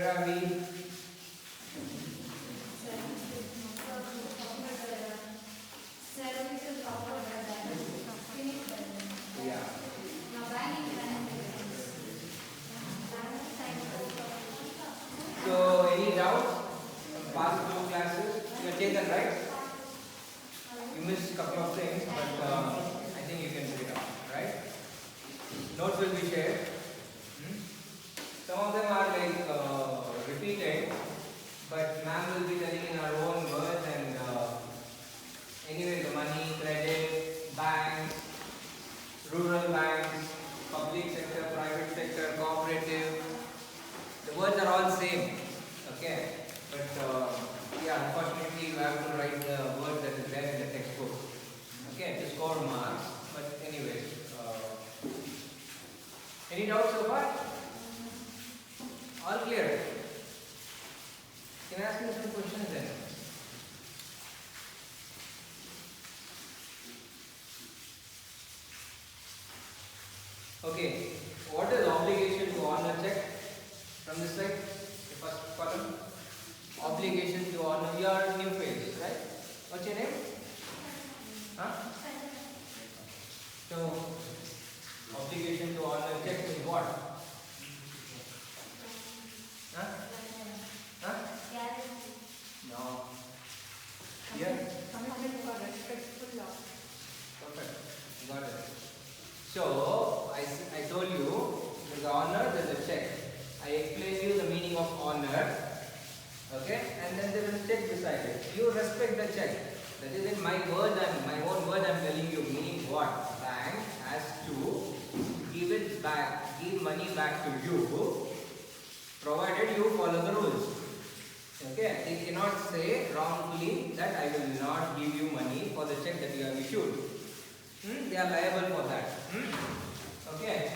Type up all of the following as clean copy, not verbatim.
Where are we? Yeah. So, any doubts from past two classes? You have taken, right? You missed a couple of things, but I think you can pick it up, right? Notes will be shared. Some of them are like repeated, but ma'am will be telling in our own words, and anyway, the money, credit, banks, rural banks, public sector, private sector, cooperative, the words are all same, okay? But yeah, unfortunately, you have to write the word that is there in the textbook, okay, to score marks. But anyways, any doubts so far? All clear? Can I ask you some questions then? Okay, what is obligation to honor check from this side? The first column. Obligation to honor your new face, right? What's your name? Huh? So, obligation to honor check is what? Huh? Huh? No. Yeah. Commitment for respectful law. Perfect. Got it. So, I told you there's honor, there's a check. I explained you the meaning of honor. Okay? And then there is a check beside it. You respect the check. That is in my word and my own word I am telling you. Meaning what? Bank has to give it back, give money back to you, provided you follow the rules. Okay? They cannot say wrongfully that I will not give you money for the check that you have issued. They are liable for that. Okay.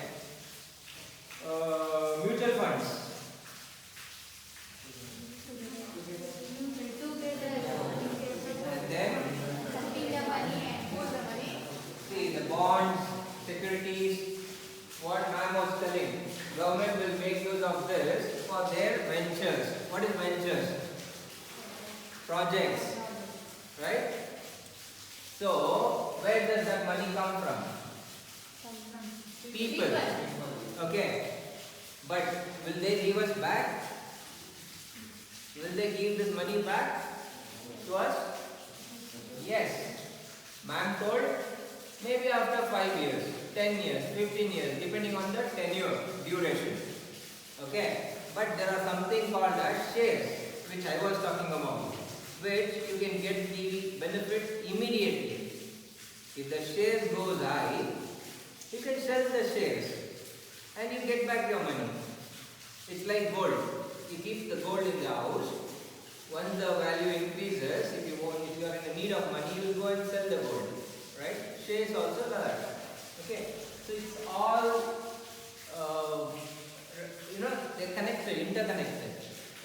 Mutual funds. And then, see the bonds, securities, what ma'am was telling. Government will make use of this for their ventures. What is ventures? Projects. Right? So, where does that money come from? People. Okay. But will they give us back? Will they give this money back to us? Yes. Ma'am told maybe after 5 years, 10 years, 15 years, depending on the tenure, duration. Okay. But there are something called as shares, which I was talking about, which you can get the benefit immediately. If the shares goes high, you can sell the shares and you get back your money. It's like gold. You keep the gold in the house. Once the value increases, if you are in the need of money, you will go and sell the gold. Right? Shares also like that. Okay. So it's all they're connected, interconnected.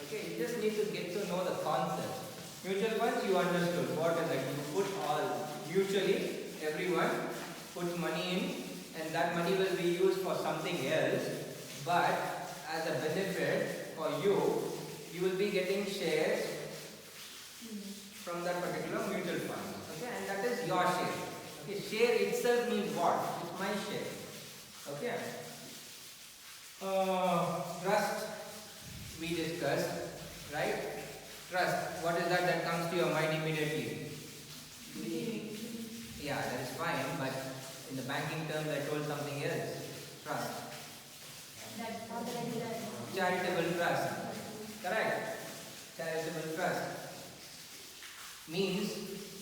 Okay. You just need to get to know the concept. Mutual funds, you understood what is it. You put all mutually, everyone puts money in, and that money will be used for something else. But as a benefit for you, you will be getting shares from that particular mutual fund. Okay, and that is your share. Okay, share itself means what? It's my share. Okay. Trust we discussed, right? Trust. What is that comes to your mind immediately? Yeah, that is fine, but in the banking terms I told something else. Trust. Charitable trust. Correct. Charitable trust means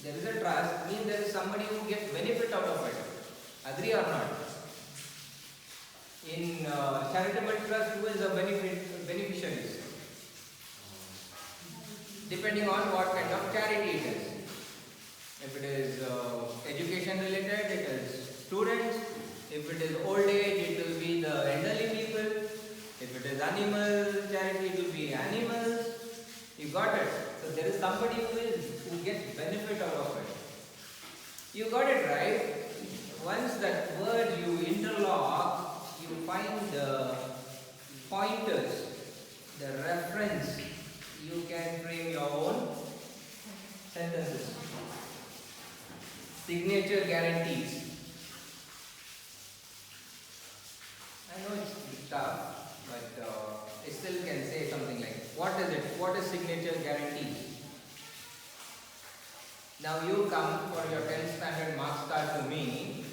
there is a trust, means there is somebody who gets benefit out of it. Agree or not? In charitable trust, who is the beneficiaries? Depending on what kind of charity it is. If it is education related, it is students. If it is old age, it will be the elderly people. If it is animal charity, it will be animals. You got it? So there is somebody who gets benefit out of it. You got it right? Once that word you interlock, you find the pointers the reference, you can frame your own sentences. Signature guarantees. I know it's tough, but I still can say something like, what is it? What is signature guarantee? Now you come for your 10th standard marks card to me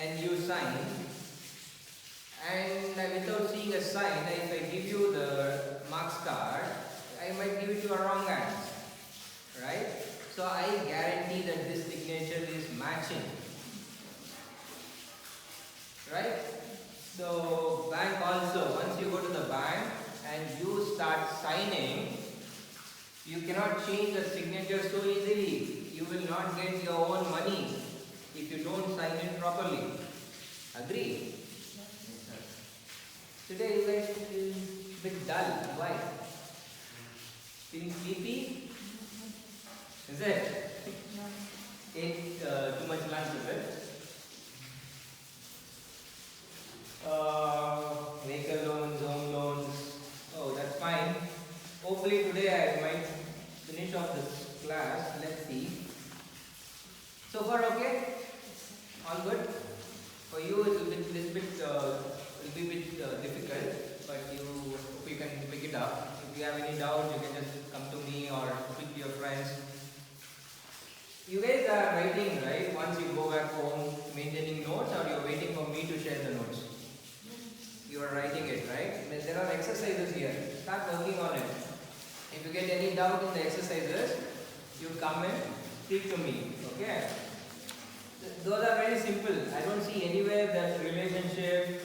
and you sign, and without seeing a sign, if I give you the marks card, I might give it to a wrong answer, right? So I guarantee that this signature is matching, right? So bank also, once you go to the bank and you start signing, you cannot change the signature so easily. You will not get your own money if you don't sign it properly. Agree? Today you guys feel a bit dull. Why? Feeling sleepy? Is it? Ate too much lunch, is it? Vehicle loans, home loans. Oh, that's fine. Hopefully today I might finish off this class. Let's see. So far okay? All good? For you it will be little bit difficult, but hope you can pick it up. If you have any doubt, you can just come to me or speak to your friends. You guys are writing, right? Once you go back home, maintaining notes, or you're waiting for me to share the notes? You are writing it, right? There are exercises here. Start working on it. If you get any doubt in the exercises, you come and speak to me. Okay? Those are very simple. I don't see anywhere that relationship,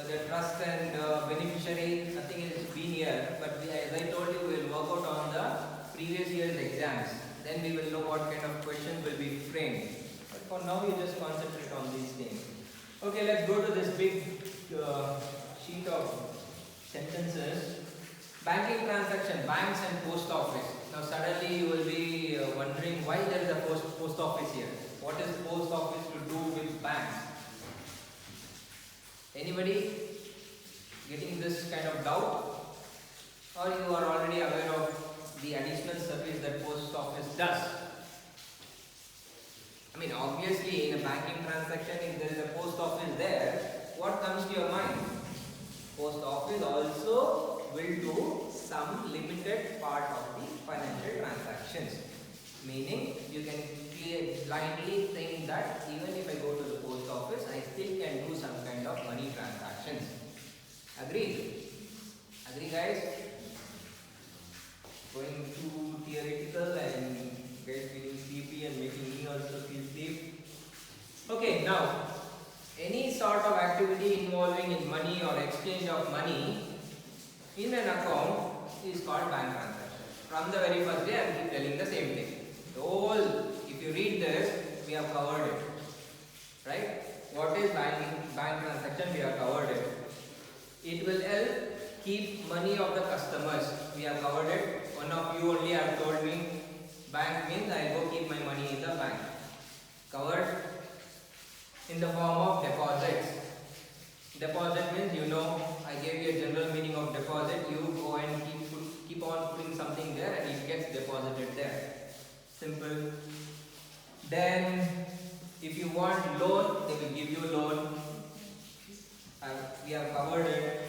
the trust and beneficiary, nothing is been here. But as I told you, we will work out on the previous year's exams. Then we will know what kind of questions will be framed. But for now, you just concentrate on these things. Okay, let's go to this big sheet of sentences. Banking transaction, banks and post office. Now suddenly you will be wondering why there is a post office here. What is post office to do with banks? Anybody getting this kind of doubt? Or you are already aware of the additional service that post office does? I mean, obviously in a banking transaction, if there is a post office there, what comes to your mind? Post office also will do some limited part of the financial transactions. Meaning, you can blindly think that even if I go to the post office, I still can do some kind of money transactions. Agree? Agree, guys? Going too theoretical and guys feeling sleepy and making me also feel sleep. Okay, now any sort of activity involving in money or exchange of money in an account is called bank transaction. From the very first day, I am keep telling the same thing. The whole, if you read this, we have covered it. Right? What is bank transaction? We have covered it. It will help keep money of the customers. We have covered it. One of you only have told me, bank means I go keep my money in the bank. Covered in the form of deposits. Deposit means, you know, I gave you a general meaning of deposit. You go and keep on putting something there and it gets deposited there. Simple. Then, if you want loan, they will give you loan. We have covered it.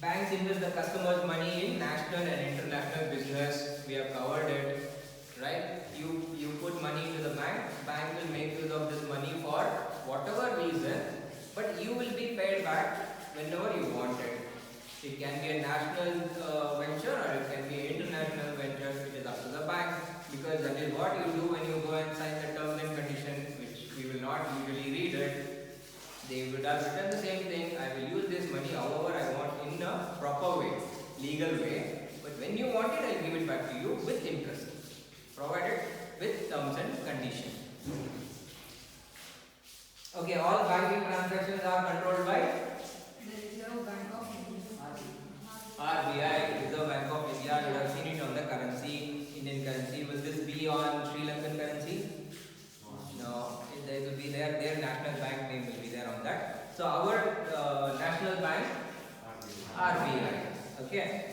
Banks invest the customer's money in national and international business. We have covered it. Right? You put money into the bank will make use of this money for whatever reason, but you will be paid back whenever you want it. It can be a national venture or it can be an international venture, which is up to the bank, because that is what you do when you go and sign the terms and conditions, which we will not usually read it. They would have written the same thing. I will use this money however I want in a proper way, legal way, but when you want it, I will give it back to you with interest, provided with terms and conditions. Okay, all banking transactions are controlled by Reserve Bank of India. RBI, Reserve Bank of India. You have seen it on the currency, Indian currency. Will this be on Sri Lankan currency? No, it will be there. Their national bank name will be there on that. So our national bank Okay.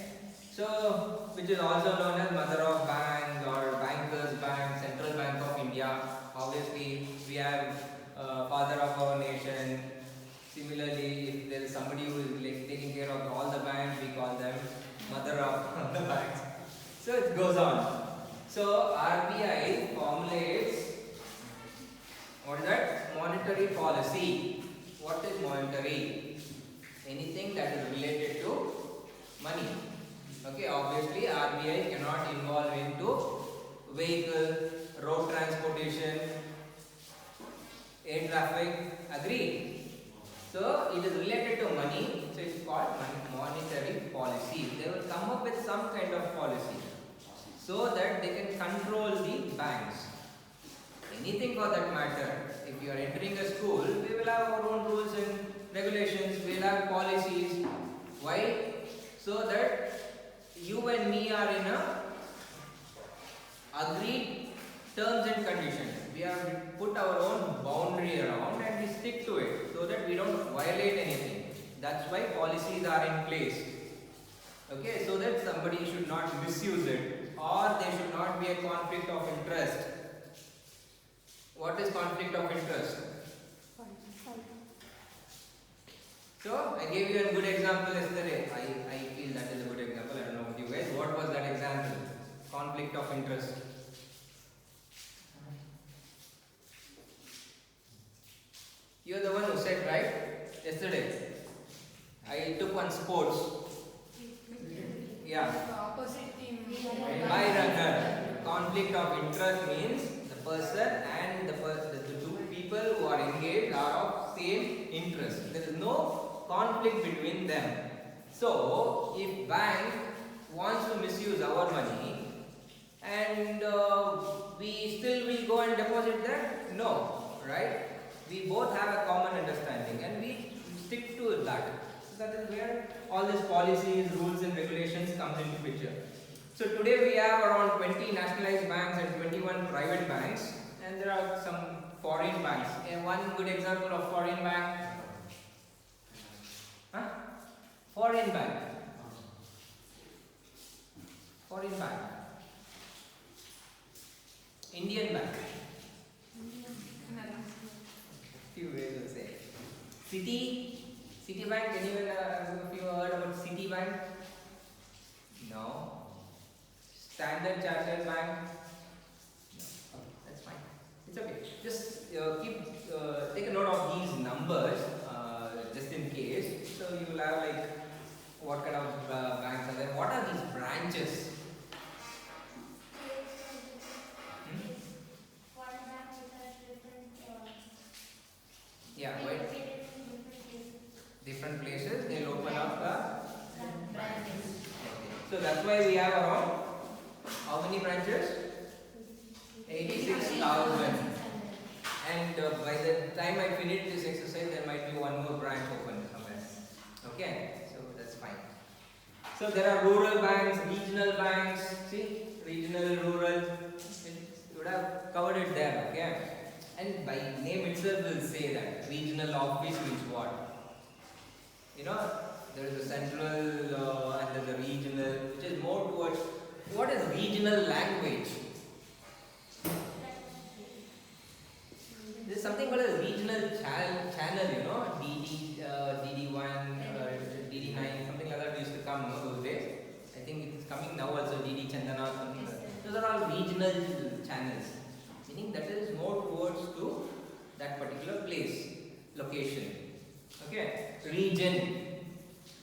So, which is also known as mother of banks or bankers bank, Central Bank of India. Obviously, we have father of our nation. Similarly, if there is somebody who is like taking care of all the banks, we call them mother of the banks. So it goes on. So RBI formulates, what is that? Monetary policy. What is monetary? Anything that is related to money. Okay, obviously RBI cannot involve into vehicle, road transportation, air traffic. Agree? So it is related to money. So it's called monetary policy. They will come up with some kind of policy so that they can control the banks. Anything for that matter. If you are entering a school, we will have our own rules and regulations. We will have policies. Why? So that you and me are in a agreed terms and conditions. We have put our own boundary around and we stick to it so that we don't violate anything. That's why policies are in place. Okay, so that somebody should not misuse it or there should not be a conflict of interest. What is conflict of interest? So, I gave you a good example yesterday. I feel that is a good example. I don't know about you guys. What was that example? Conflict of interest. You are the one who said, right? Yesterday. I took one sports. Yeah. Opposite team. By runner. Conflict of interest means the person and the two people who are engaged are of same interest. There is no conflict between them. So, if bank wants to misuse our money and we still will go and deposit that? No, right? We both have a common understanding and we stick to that. So that is where all these policies, rules and regulations comes into picture. So today we have around 20 nationalized banks and 21 private banks, and there are some foreign banks. And one good example of foreign bank. Huh? Foreign bank. Foreign bank. Indian bank. Few ways to say. Citibank. Anyone have you heard about Citibank? No. Standard Chartered Bank. No. Okay, that's fine. It's okay. Just take a note of these numbers just in case. So you will have like what kind of banks are there. What are these branches? Yeah, wait. Different places, they'll open up branches. So that's why we have around how many branches? 86,000. And by the time I finish this exercise, there might be one more branch open somewhere. Okay, so that's fine. So there are rural banks, regional banks. See, regional, rural. You would have covered it there. Okay. And by name itself will say that regional office means what? You know, there is a central and there's a regional, which is more towards what is regional language? There is something called a regional channel, you know, DD1, DD9, something like that used to come those days. I think it's coming now also, DD Chandana, something like that. Those are all regional channels. Meaning that is more towards to that particular place, location. Okay, region.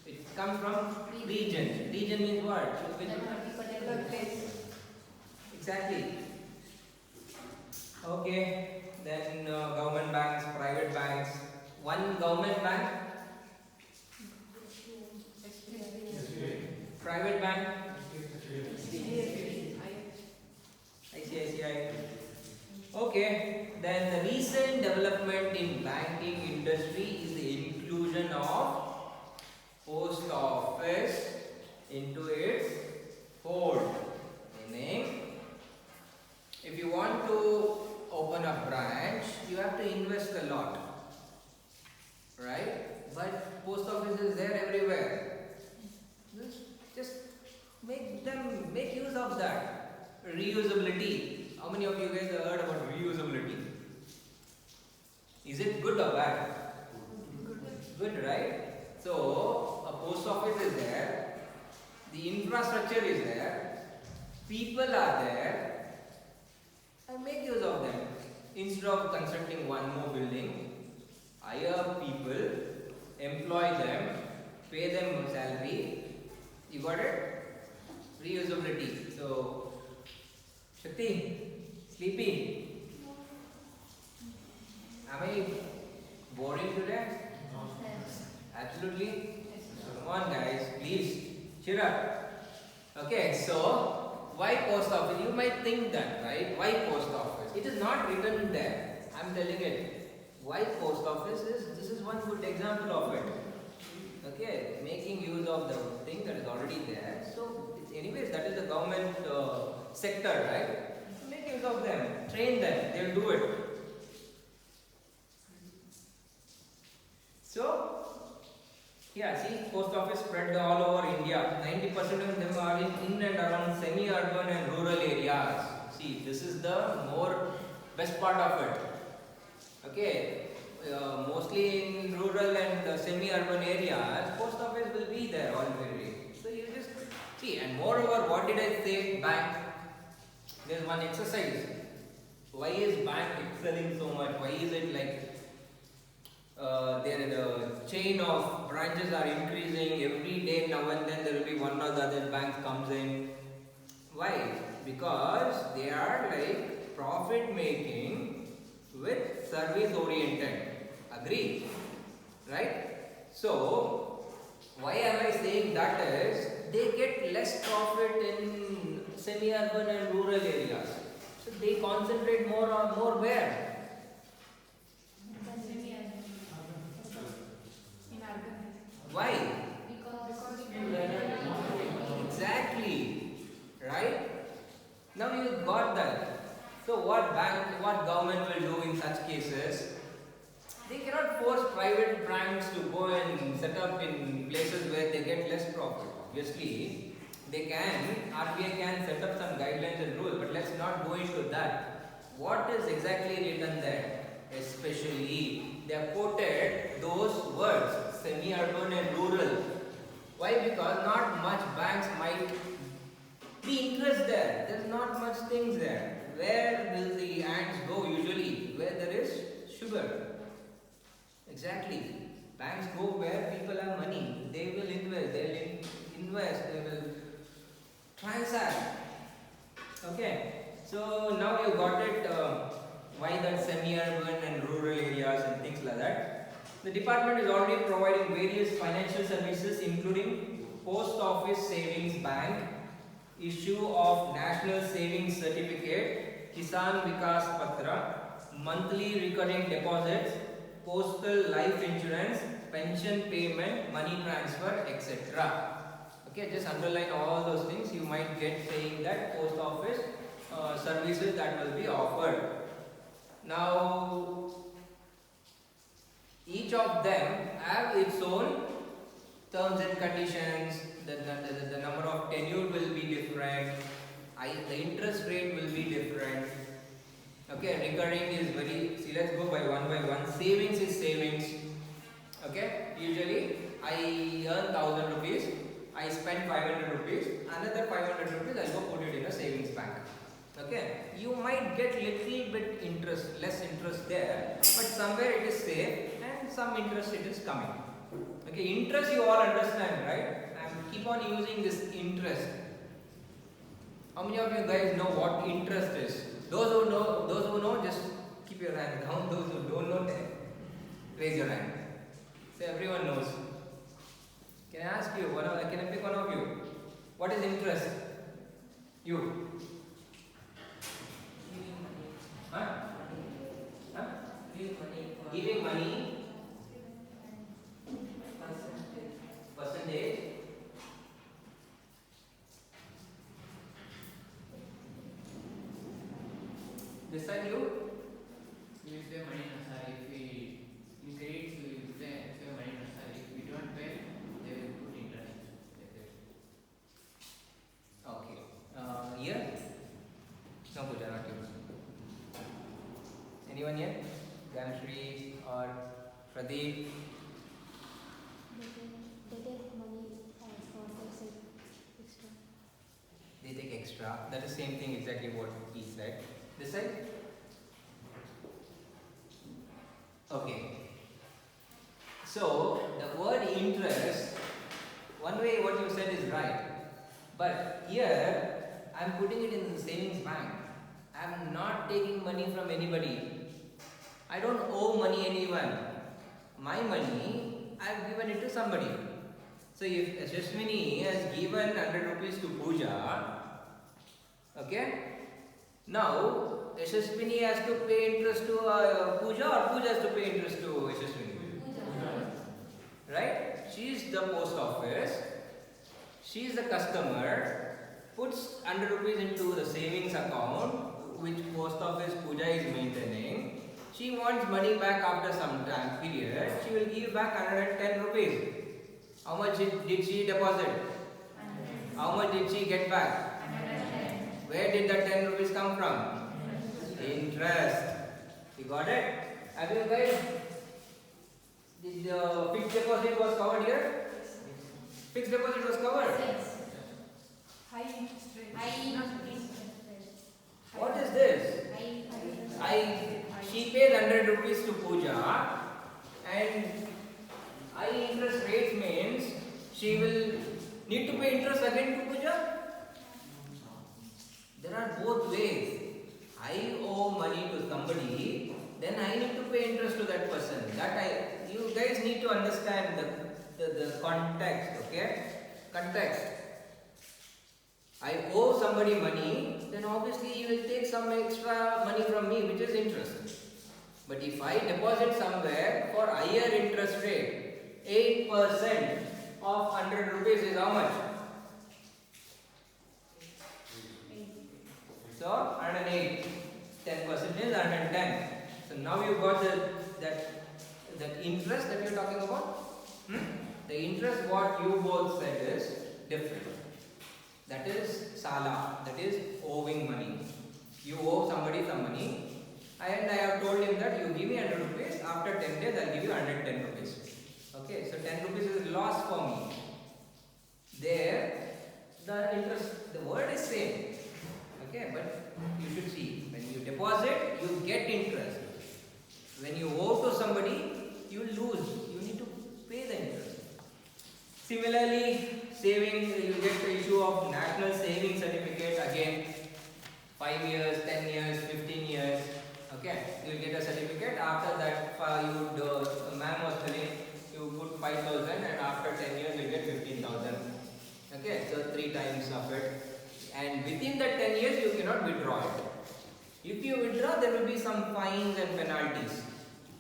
It comes from region. Region means what? Particular place. Exactly. Okay, then government banks, private banks. One government bank, private bank, ICICI. Okay, then the recent development in banking industry is the inclusion of post office into its fold. Meaning, if you want to open a branch, you have to invest a lot, right? But post office is there everywhere. Just of that. Reusability. How many of you guys have heard about reusability? Is it good or bad? Good, right? So, a post office is there, the infrastructure is there, people are there, and make use of them. Instead of constructing one more building, hire people, employ them, pay them salary. You got it? Reusability. So, Shakti, sleepy. Am I boring today? Absolutely. Come on, guys, please cheer up. Okay, so why post office? You might think that, right? Why post office? It is not written there. I'm telling it. Why post office is, this is one good example of it. Okay, making use of the thing that is already there. So, anyways, that is the government sector, right? Make use of them, train them, they'll do it. So, yeah, see, post office spread all over India. 90% of them are in and around semi-urban and rural areas. See, this is the more best part of it. Okay, mostly in rural and semi-urban areas, post office will be there already. So you just see, and moreover, what did I say? Bank. There's one exercise. Why is bank excelling so much? Why is it like the chain of branches are increasing every day? Now and then there will be one or the other bank comes in. Why? Because they are like profit making with service oriented. Agree? Right? So, why am I saying that is, they get less profit in semi-urban and rural areas. So, they concentrate more on more where? Why? Exactly. Right? Now you got that. So what government will do in such cases? They cannot force private banks to go and set up in places where they get less profit. Obviously, they can, RBI can set up some guidelines and rules, but let's not go into that. What is exactly written there? Especially, they have quoted those words, semi-urban and rural. Why? Because not much banks might be interest there. There's not much things there. Where will the ants go usually? Where there is sugar. Exactly. Banks go where people have money. They will invest. They will transact. Okay. So now you got it. Why that semi-urban and rural areas and things like that. The department is already providing various financial services, including post office savings bank, issue of national savings certificate, Kisan Vikas Patra, monthly recurring deposits, postal life insurance, pension payment, money transfer, etc. Okay, just underline all those things. You might get saying that post office services that will be offered. Now, each of them have its own terms and conditions. The number of tenure will be different. The interest rate will be different. Okay, recurring is very, see, let's go by one. Savings is savings. Okay, usually I earn 1,000 rupees, I spend 500 rupees, another 500 rupees I'll go put it in a savings bank. Okay, you might get little bit interest, less interest there, but somewhere it is safe and some interest it is coming. Okay, interest you all understand, right? I keep on using this interest. How many of you guys know what interest is? Those who know, just keep your hand down. Those who don't know, raise your hand. So everyone knows. Can I ask you? Can I pick one of you? What is interest? You. Huh? Huh? Giving money. Percentage. This side you? We pay money necessary. If we increase, we pay money necessary. If we don't pay, they will put interest. Okay. Pradeep. They take money for extra. They take extra. That is same thing exactly what he said. This side? Okay. So the word interest, one way what you said is right. But here I am putting it in the savings bank. I am not taking money from anybody. I don't owe money anyone. My money I have given it to somebody. So if Yashaswini has given 100 rupees to Pooja, okay? Now Yashaswini has to pay interest to Pooja, or Pooja has to pay interest to Yashaswini? Right? She is the post office. She is the customer. Puts 100 rupees into the savings account, which post office Pooja is maintaining. She wants money back after some time period. She will give back 110 rupees. How much did she deposit? 100. How much did she get back? 110. Where did that 10 rupees come from? Interest. You got it? Have you guys? Did the fixed deposit was covered here? Fixed deposit was covered? Yes. High interest rate. What is this? She pays 100 rupees to Pooja, and high interest rate means she will need to pay interest again to Pooja? There are both ways. I owe money to somebody, then I need to pay interest to that person. You guys need to understand the context, okay? Context. I owe somebody money, then obviously he will take some extra money from me, which is interest. But if I deposit somewhere for higher interest rate, 8% of 100 rupees is how much? So 108. 10% is 110. So now you got that interest that you are talking about. The interest what you both said is different. That is sala, that is owing money. You owe somebody some money, and I have told him that you give me 100 rupees, after 10 days I will give you 110 rupees. Okay, so 10 rupees is loss for me. There, the interest, the word is same. Okay, but you should see, when you deposit, you get interest. When you owe to somebody, you lose. You need to pay the interest. Similarly, saving, you get the issue of national saving certificate again. 5 years, 10 years, 15 years. Okay, you will get a certificate. After that, ma'am was telling you put 5,000, and after 10 years you get 15,000. Okay, so 3 times of it. And within that 10 years you cannot withdraw it. If you withdraw, there will be some fines and penalties.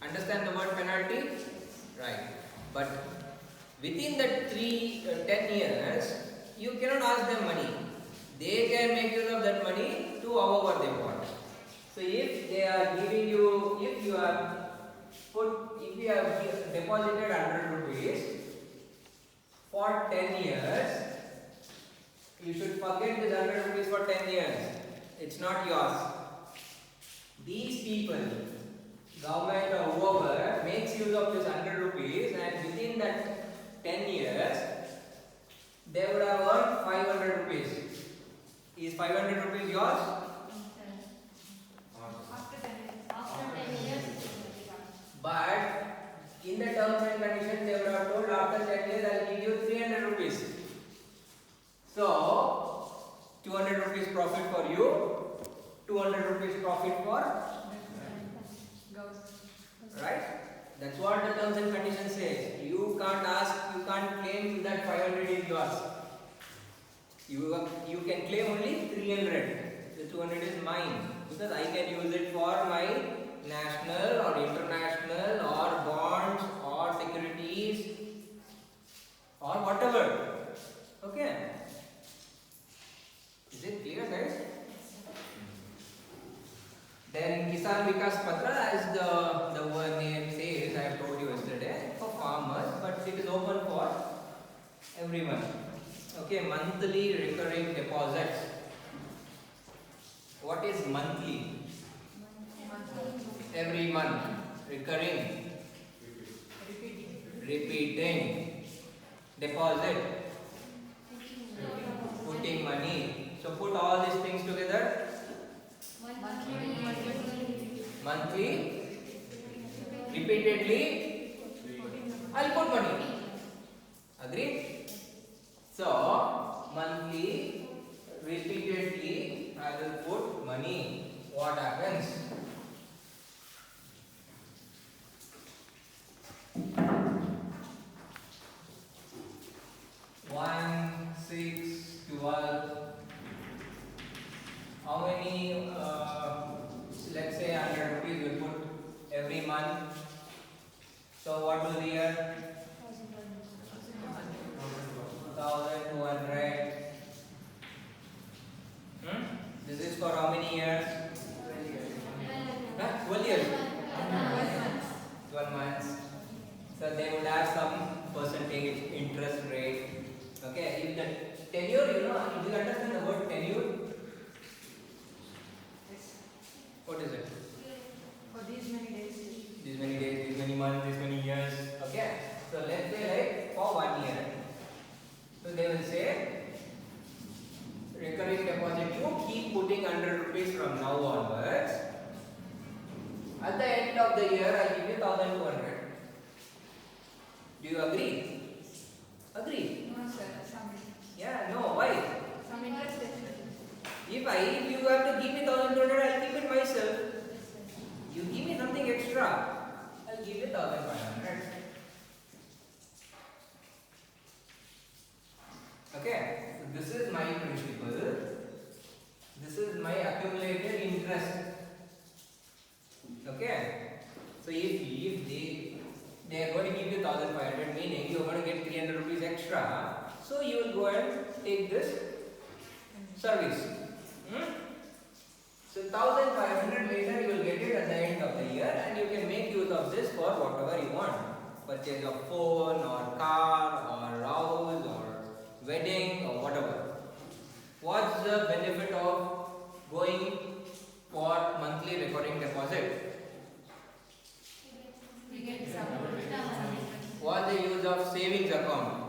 Understand the word penalty? Right. But within that 10 years, you cannot ask them money. They can make use of that money to however they want. So if they are giving you, if you have deposited 100 rupees for 10 years, you should forget this 100 rupees for 10 years. It's not yours. These people, government or whoever, makes use of this 100 rupees, and within that 10 years, they would have earned 500 rupees. Is 500 rupees yours? After 10 years. But in the terms and conditions, they would have told after 10 years, I will give you 300 rupees. So, 200 rupees profit for you, 200 rupees profit for, right? That's what the terms and conditions says. You can't claim that 500 is yours. You can claim only 300. The 200 is mine, because I can use it for my national or international or bonds or securities or whatever. Okay. Is it clear, guys? Then Kisan Vikas Patra, as the word name says, I have told you yesterday, for farmers, but it is open for everyone. Okay, monthly recurring deposits. What is monthly? Every month, recurring. repeating, deposit, putting money. So put all these things together. Monthly, repeatedly, I'll put money. Agree? So monthly, repeatedly, I will put money. What happens? One, 6, 12. How many? Let's say 100 rupees we put every month. So what will be here? 1200. This is for how many years? 12 years. 12 months. So they would have some percentage interest rate. Okay, if the tenure, do you understand the word tenure? What is it? For these many days. These many days, these many months, these many years. Okay, so let's say like for 1 year. So they will say recurring deposit, you keep putting 100 rupees from now onwards. At the end of the year, I give you 1200. Do you agree? Agree? No, sir. Some. Yeah, no, why? Some interest. If you have to give me 1200, I'll keep it myself. You give me something extra, I'll give you 1500. Okay, so this is my principle. This is my accumulated interest. Okay, so if they are going to give you 1500, meaning you are going to get 300 rupees extra, so you will go and take this service. So 1500 later you will get it at the end of the year, and you can make use of this for whatever you want. Purchase a phone or car or house or wedding or whatever. What's the benefit of going for monthly recurring deposit? We get some. What's the use of savings account?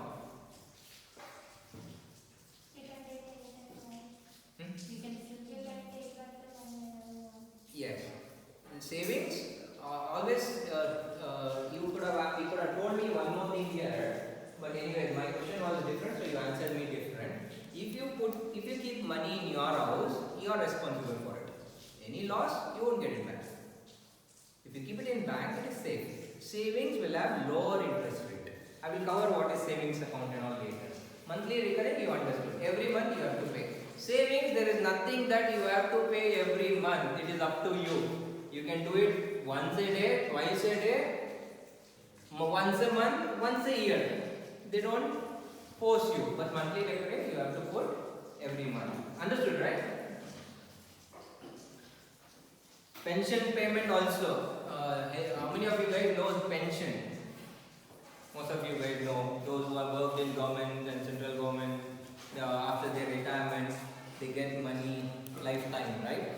Yes. Savings, always you could have told me one more thing here, but anyway, my question was different, so you answered me different. If you keep money in your house, you are responsible for it. Any loss, you won't get it back. If you keep it in bank, it is safe. Savings will have lower interest rate. I will cover what is savings account and all later. Monthly recurring, you understood. Every month you have to pay. Savings, there is nothing that you have to pay every month. It is up to you. You can do it once a day, twice a day, once a month, once a year. They don't force you. But monthly recurring, you have to put every month. Understood, right? Pension payment also. How many of you guys know pension? Most of you guys know. Those who have worked in government and central government, after their retirement, they get money lifetime, right?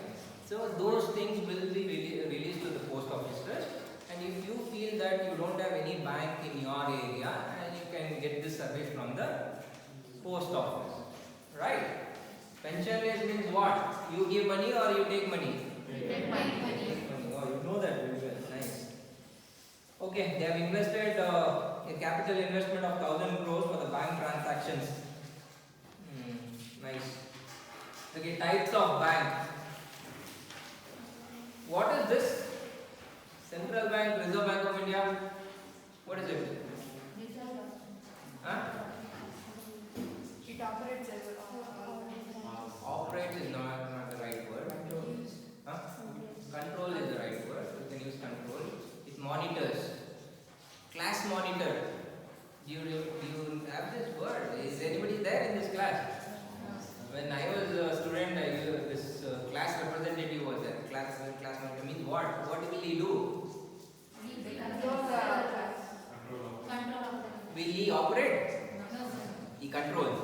So those things will be released to the post offices, and if you feel that you don't have any bank in your area, and you can get this service from the post office, right? Pension means what? You give money or you take money? Take money. Oh, you know that very well. Nice. Okay, they have invested a capital investment of 1000 crores for the bank transactions. Nice. Okay, types of bank. What is this? Central Bank, Reserve Bank of India. What is it? Huh? It operates as Operates is not the right word. Huh? Control is the right word. You can use control. It monitors. Class monitor. Do you have this word? Is anybody there in this class? When I was a student, this class representative was there. Class monitor means what? What will he do? Will he operate? He controls.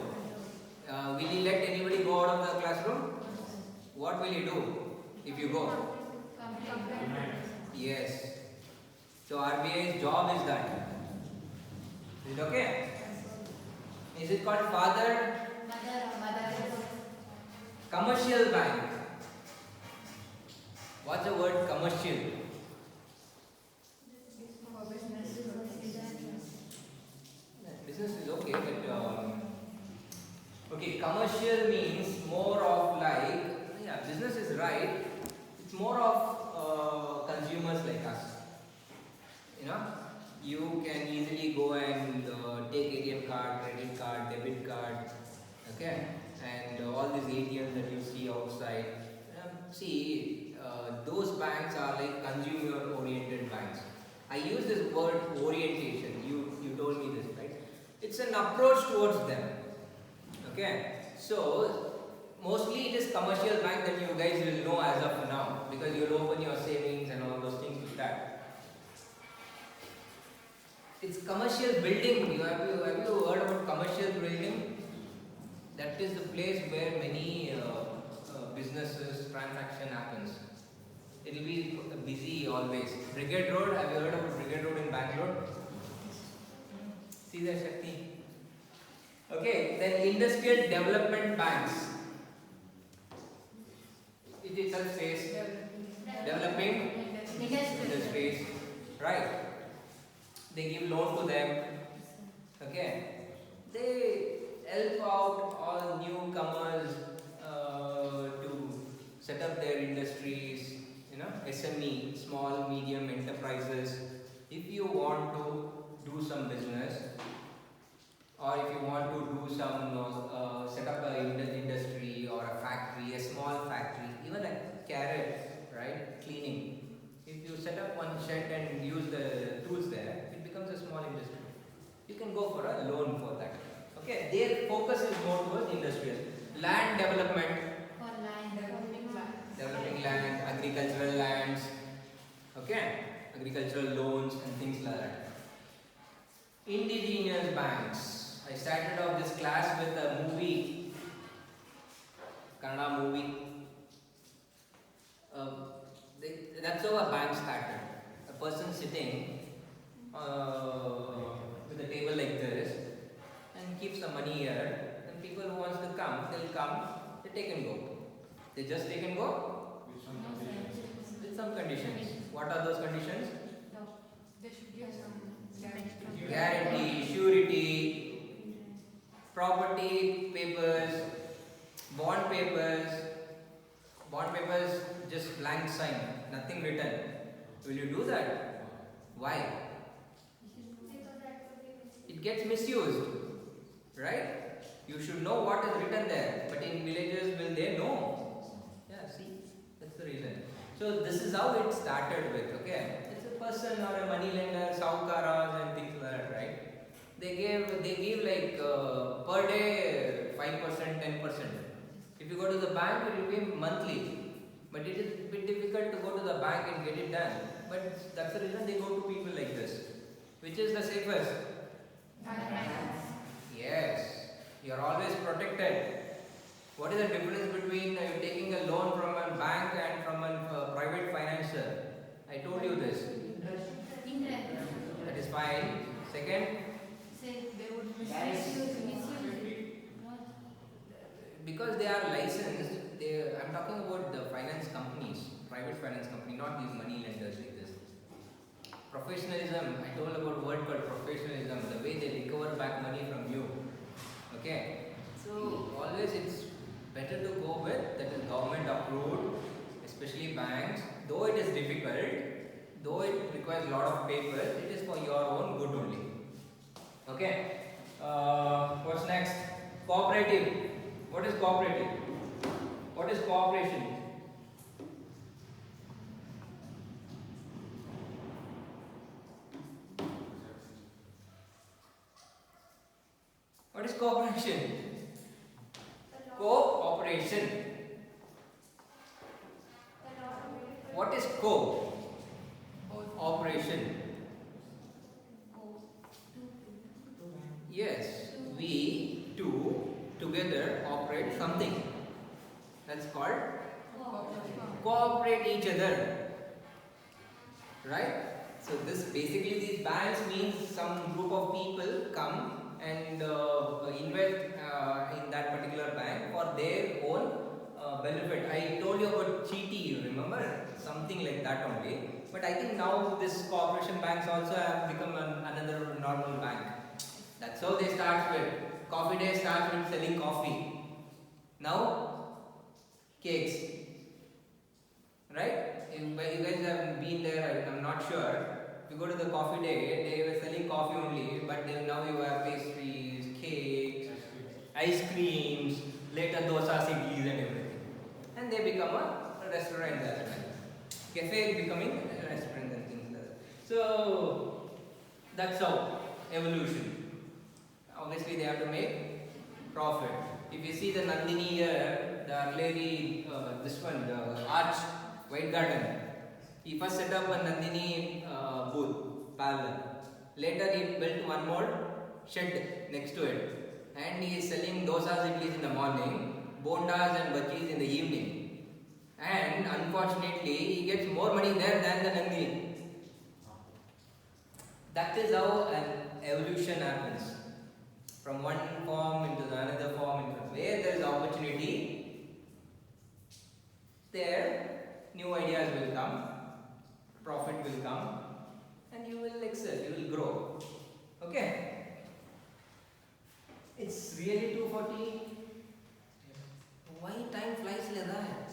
Will he let anybody go out of the classroom? What will he do if you go? Yes. So RBI's job is that. Is it okay? Is it called father? Mother. Commercial bank. What's the word commercial? For business. Business is okay, but okay, commercial means more of like, yeah, business is right. It's more of consumers like us. You know, you can easily go and take ATM card, credit card, debit card, okay, and all these ATMs that you see outside. Those banks are like consumer-oriented banks. I use this word orientation. You told me this, right? It's an approach towards them. Okay, so mostly it is commercial bank that you guys will know as of now because you'll open your savings and all those things with that. It's commercial building. Have you heard about commercial building? That is the place where many businesses transaction happens. It will be busy always. Brigade Road. Have you heard about Brigade Road in Bangalore? See that, Shakti? Okay, then industrial development banks. It itself says developing industries, right? They give loan to them. Okay, they help out all newcomers to set up their industries. You know, SME, small medium enterprises. If you want to do some business, or if you want to do some set up an industry or a factory, a small factory, even a carrot, right, cleaning. If you set up one shed and use the tools there, it becomes a small industry. You can go for a loan for that. Okay, their focus is more towards industrial. Land development, developing land, agricultural lands, okay, agricultural loans and things like that. Indigenous banks. I started off this class with a movie, Kannada movie. That's how a bank started. A person sitting with a table like this and keeps the money here. And people who wants to come, they'll come. They take and go. They just take and go with some conditions. What are those conditions? They should give some Guarantee, surety, property papers, bond papers. Bond papers just blank sign, nothing written. Will you do that? Why? It gets misused, right? You should know what is written there. But in villages, will they know? Yeah, see, that's the reason. So this is how it started with, okay? It's a person or a money lender, saukaras and things like that, right? They give like per day 5%, 10%. If you go to the bank, it will be monthly. But it is a bit difficult to go to the bank and get it done. But that's the reason they go to people like this. Which is the safest? Yes. You are always protected. What is the difference between taking a loan from a bank and from a private financer? I told you this. That is fine. Second, they would misuse. because they are licensed, I'm talking about the finance companies, private finance company, not these money lenders like this. Professionalism, I told about a word called professionalism, the way they recover back money from you. Okay, so always it's better to go with that is government approved, especially banks. Though it is difficult, though it requires a lot of papers, it is for your own good only. Okay, what's next? Cooperative. What is cooperative? What is cooperation? What is cooperation? Cooperation. What is co? Operation. Yes, we two together operate something. That's called cooperate each other. Right? So this basically these banks means some group of people come and invest in that particular bank for their own benefit. I told you about Cheaty, you remember? Something like that only. But I think now this cooperation banks also have become another normal bank. That's how they start with. Coffee Day starts with selling coffee. Now, cakes. Right? If you guys have been there, I'm not sure. If you go to the coffee day, they were selling coffee only, but now you have pastries, cakes, ice creams, later dosas, idlis and everything. And they become a restaurant as well. Cafe is becoming a restaurant and things like that. So that's how evolution. Obviously they have to make profit. If you see the Nandini here, the lady, this one, the Arch White Garden, he first set up a Nandini booth, parlor. Later he built one more shed next to it. And he is selling dosas, idlis in the morning, bondas and bhajis in the evening. And unfortunately, he gets more money there than the Nandini. That is how an evolution happens. From one form into another form, where there is opportunity, there new ideas will come, profit will come, and you will excel, you will grow. Okay? It's really 2:40. Why time flies like that?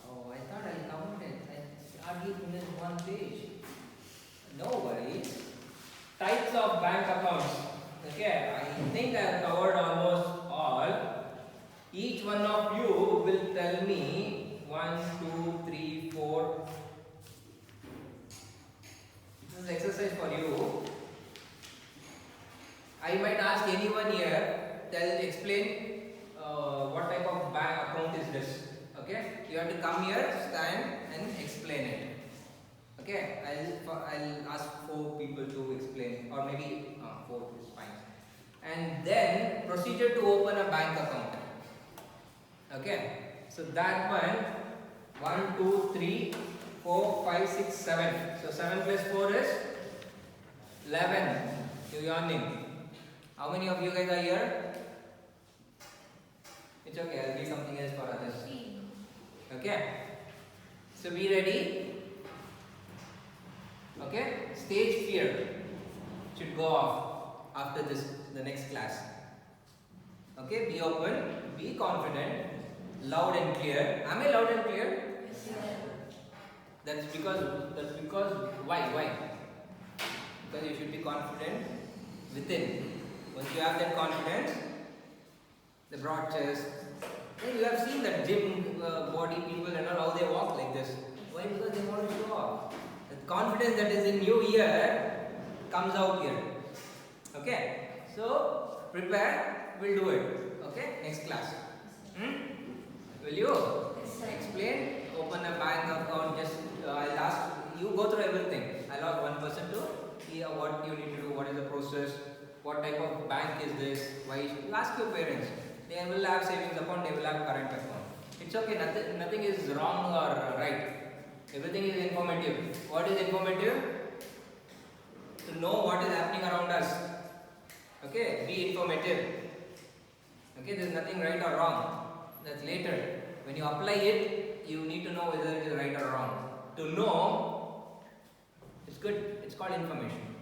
Oh, I thought I covered it. I hardly finished one page. No worries. Types of bank accounts. Okay, I think I have covered almost all. Each one of you will tell me 1, 2, 3, 4. This is exercise for you. I might ask anyone here, explain what type of bank account is this. Okay, you have to come here, stand and explain it. Okay, I'll ask 4 people to explain, or maybe 4 is fine. And then procedure to open a bank account. Okay, so that one, 1, 2, 3, 4, 5, 6, 7. So 7 plus 4 is 11. You're yawning. How many of you guys are here? It's okay, I'll be something else for others. Okay, so be ready. Okay, stage fear should go off after the next class. Okay, be open, be confident, loud and clear. Am I loud and clear? Yes. That's because why? Because you should be confident within. Once you have that confidence, the broad chest, then you have seen that gym body people and all, how they walk like this. Why? Because they want to show off. The confidence that is in you here comes out here. Okay? So, prepare, we'll do it. Okay? Next class. Will you? Yes, sir. Explain, open a bank account, just I'll ask, you go through everything. I'll ask one person to hear what you need to do, what is the process, what type of bank is this, why you should ask your parents. They will have savings account, they will have current account. It's okay, nothing is wrong or right. Everything is informative. What is informative? To know what is happening around us. Okay, be informative. Okay, there is nothing right or wrong. That's later. When you apply it, you need to know whether it is right or wrong. To know, it's good. It's called information.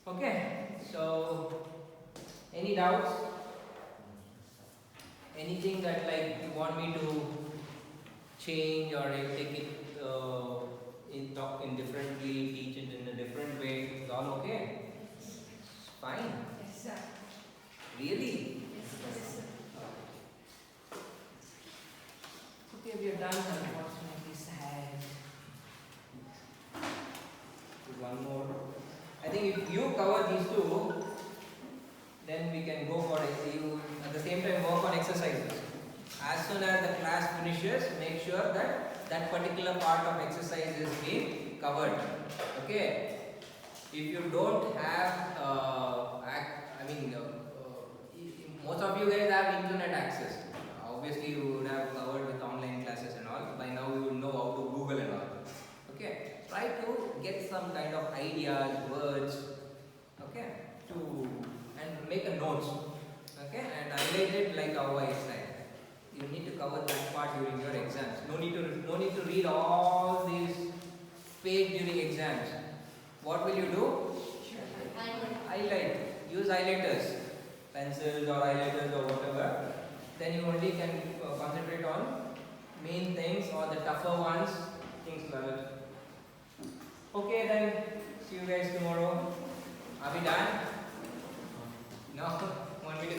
Okay, so any doubts? Anything that like you want me to change or you take it talk in differently, teach it in a different way? It's all okay? Fine. Yes, sir. Really? Yes, sir. Okay, we are done. Unfortunately, sad. One more. I think if you cover these two, then we can go for it. You at the same time work on exercises. As soon as the class finishes, make sure that that particular part of exercise is being covered. Okay. If you don't have, most of you guys have internet access. Obviously, you would have covered with online classes and all. By now, you would know how to Google and all. Okay. Try to some kind of ideas, words, okay, to and make a notes, okay, and highlight it like how I said. You need to cover that part during your exams. No need to read all these page during exams. What will you do? Highlight. Use highlighters, pencils or highlighters or whatever. Then you only can concentrate on main things or the tougher ones. Things like that. Okay, then see you guys tomorrow. Are we done? No. Want me to